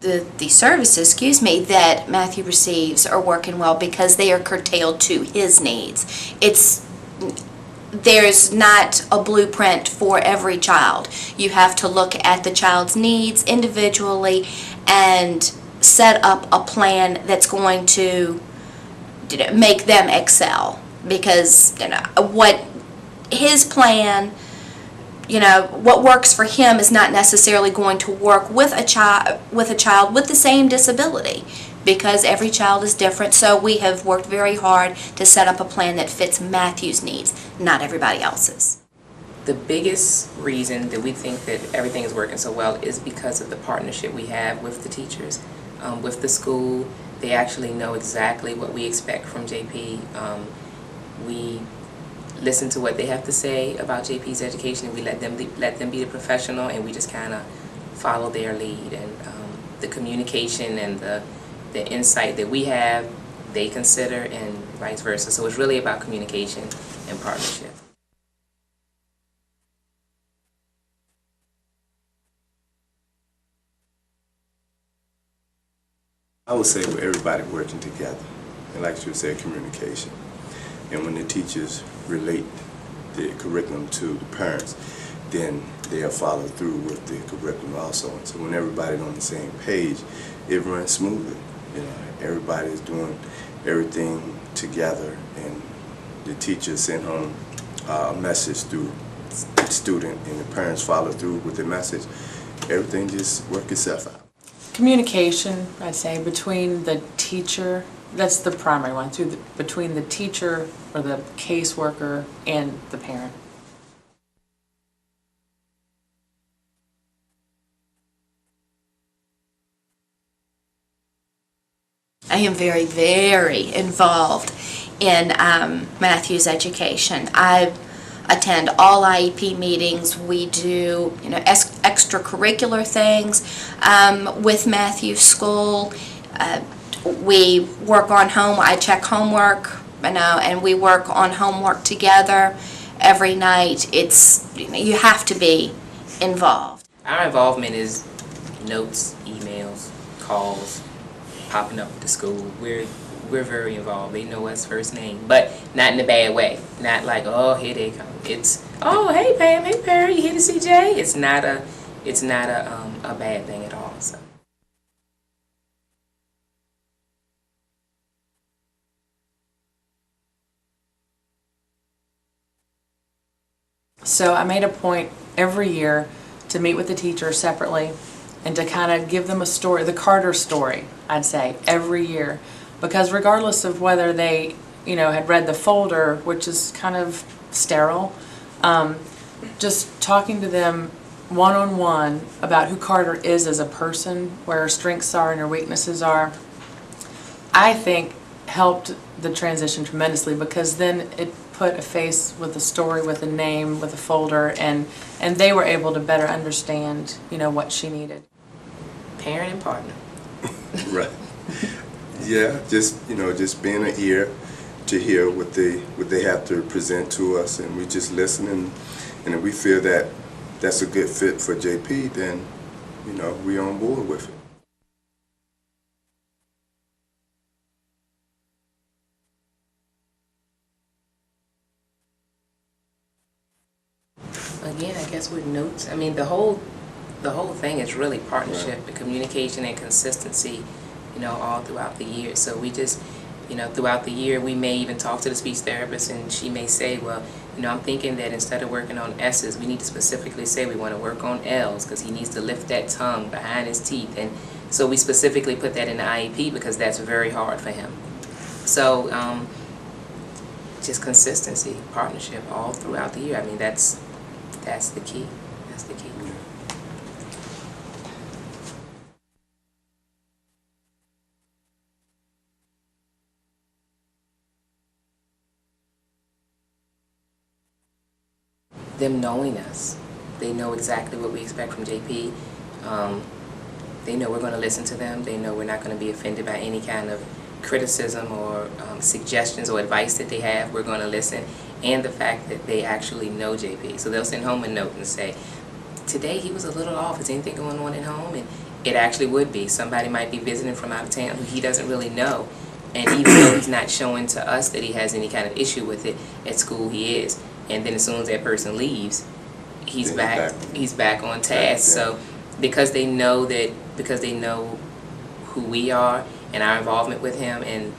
the services, excuse me, that Matthew receives are working well because they are curtailed to his needs. There's not a blueprint for every child. You have to look at the child's needs individually and set up a plan that's going to make them excel, because what his plan, what works for him is not necessarily going to work with a child with the same disability, because every child is different. So we have worked very hard to set up a plan that fits Matthew's needs, not everybody else's. The biggest reason that we think that everything is working so well is because of the partnership we have with the teachers, with the school. They actually know exactly what we expect from JP. We listen to what they have to say about JP's education, and we let them be the professional, and we just kind of follow their lead. And the communication and the insight that we have, they consider, and vice versa. So it's really about communication and partnership. I would say with everybody working together, and like you said, communication. And when the teachers relate the curriculum to the parents, then they'll follow through with the curriculum also. And so when everybody's on the same page, it runs smoothly. Everybody's doing everything together, and the teacher send home a message through the student, and the parents follow through with the message. Everything just works itself out. Communication, I'd say, between the teacher, that's the primary one, between the teacher or the caseworker and the parent. I am very, very involved in Matthew's education. I attend all IEP meetings. We do, extracurricular things with Matthew's school. We work on I check homework, and we work on homework together every night. You have to be involved. Our involvement is notes, emails, calls, popping up at the school. We're very involved. They know us first name, but not in a bad way. Not like, oh, here they come. It's, oh, hey Pam, hey Perry, you here to see Jay? It's not a bad thing at all. So. So I made a point every year to meet with the teacher separately and to kind of give them a story, the Carter story, I'd say, every year. Because regardless of whether they, had read the folder, which is kind of sterile, just talking to them one-on-one about who Carter is as a person, where her strengths are and her weaknesses are, I think helped the transition tremendously, because then it put a face with a story, with a name, with a folder, and they were able to better understand, what she needed. Parent and partner. Right. Yeah, just being an ear to hear what they have to present to us, and we just listen, and if we feel that that's a good fit for JP, then we on board with it. Again, I guess with notes, the whole thing is really partnership, right. And communication and consistency, all throughout the year. So we just, throughout the year, we may even talk to the speech therapist, and she may say, well, I'm thinking that instead of working on S's, we need to specifically say we want to work on L's, because he needs to lift that tongue behind his teeth. And so we specifically put that in the IEP because that's very hard for him. So just consistency, partnership all throughout the year. That's the key. That's the key. Them knowing us. They know exactly what we expect from JP. They know we're going to listen to them. They know we're not going to be offended by any kind of criticism or suggestions or advice that they have. We're going to listen. And the fact that they actually know JP. So they'll send home a note and say, today he was a little off. Is anything going on at home? it actually would be. Somebody might be visiting from out of town who he doesn't really know. And even though he's not showing to us that he has any kind of issue with it, at school he is. And then as soon as that person leaves, he's back on task. Yeah. So because they know who we are and our involvement with him and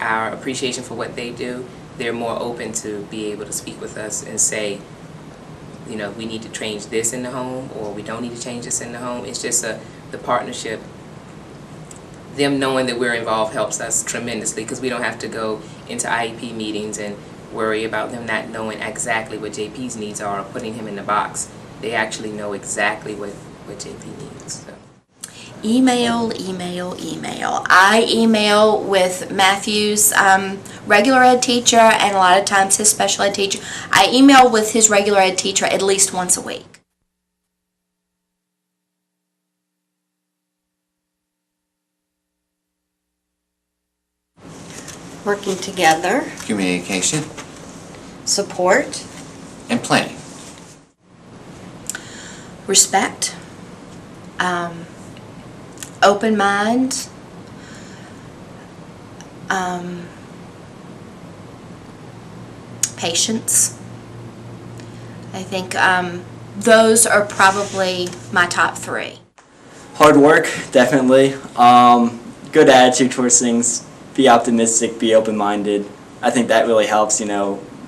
our appreciation for what they do, they're more open to be able to speak with us and say, you know, we need to change this in the home, or we don't need to change this in the home. It's just the partnership. Them knowing that we're involved helps us tremendously, because we don't have to go into IEP meetings and worry about them not knowing exactly what JP's needs are or putting him in the box. They actually know exactly what JP needs. So. Email. I email with Matthew's regular ed teacher, and a lot of times his special ed teacher. I email with his regular ed teacher at least once a week. Working together, Communication support, and planning. Respect. Open mind. Patience. I think those are probably my top three. Hard work, definitely. Good attitude towards things. Be optimistic, be open-minded. I think that really helps,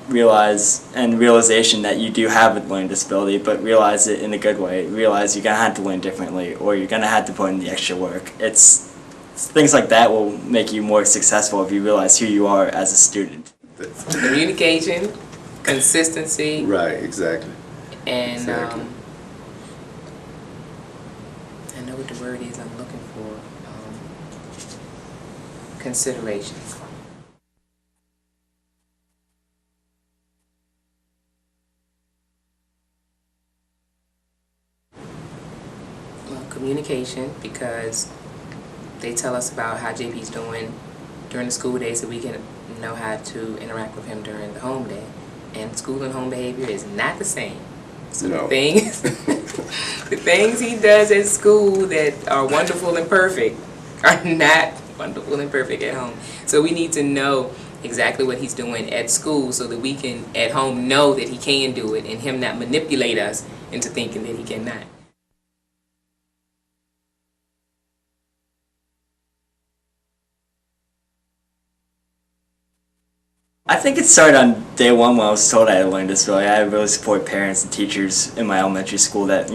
realization that you do have a learning disability, but realize it in a good way. Realize you're going to have to learn differently, or you're going to have to put in the extra work. It's things like that will make you more successful if you realize who you are as a student. Communication, consistency. Right, exactly. And Exactly. I know what the word is I'm looking for. Consideration. Well, communication, because they tell us about how JP's doing during the school day, so we can know how to interact with him during the home day. And school and home behavior is not the same. So No. the things he does at school that are wonderful and perfect are not wonderful and perfect at home. So we need to know exactly what he's doing at school so that we can at home know that he can do it and him not manipulate us into thinking that he cannot. I think it started on day one when I was told I had a learning disability. I really support parents and teachers in my elementary school that,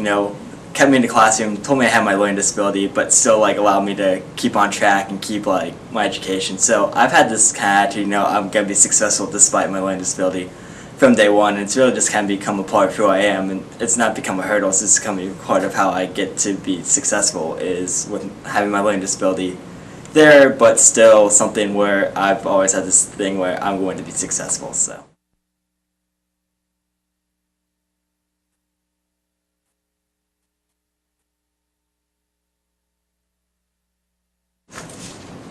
kept me in the classroom, told me I had my learning disability, but still allowed me to keep on track and keep my education. So I've had this kind of attitude, I'm gonna be successful despite my learning disability from day one. And it's really just kind of become a part of who I am, and it's not become a hurdle. It's just becoming a part of how I get to be successful, is with having my learning disability there, but still something where I've always had this thing where I'm going to be successful. So.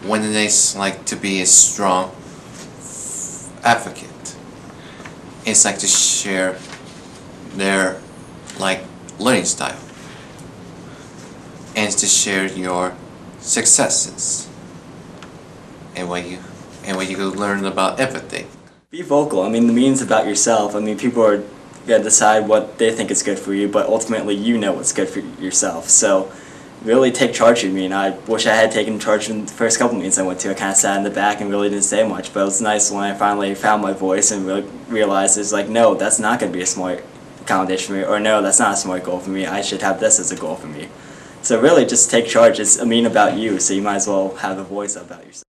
When it's like to be a strong advocate, it's like to share their learning style, and to share your successes and what you learn about everything. Be vocal. The meaning's about yourself. People are gonna decide what they think is good for you, but ultimately you know what's good for yourself. So really take charge of me, and I wish I had taken charge in the first couple meetings I went to. I kind of sat in the back and really didn't say much, but it was nice when I finally found my voice and really realized it's no, that's not going to be a smart accommodation for me, or no, that's not a smart goal for me. I should have this as a goal for me. So really just take charge. It's about you, so you might as well have a voice about yourself.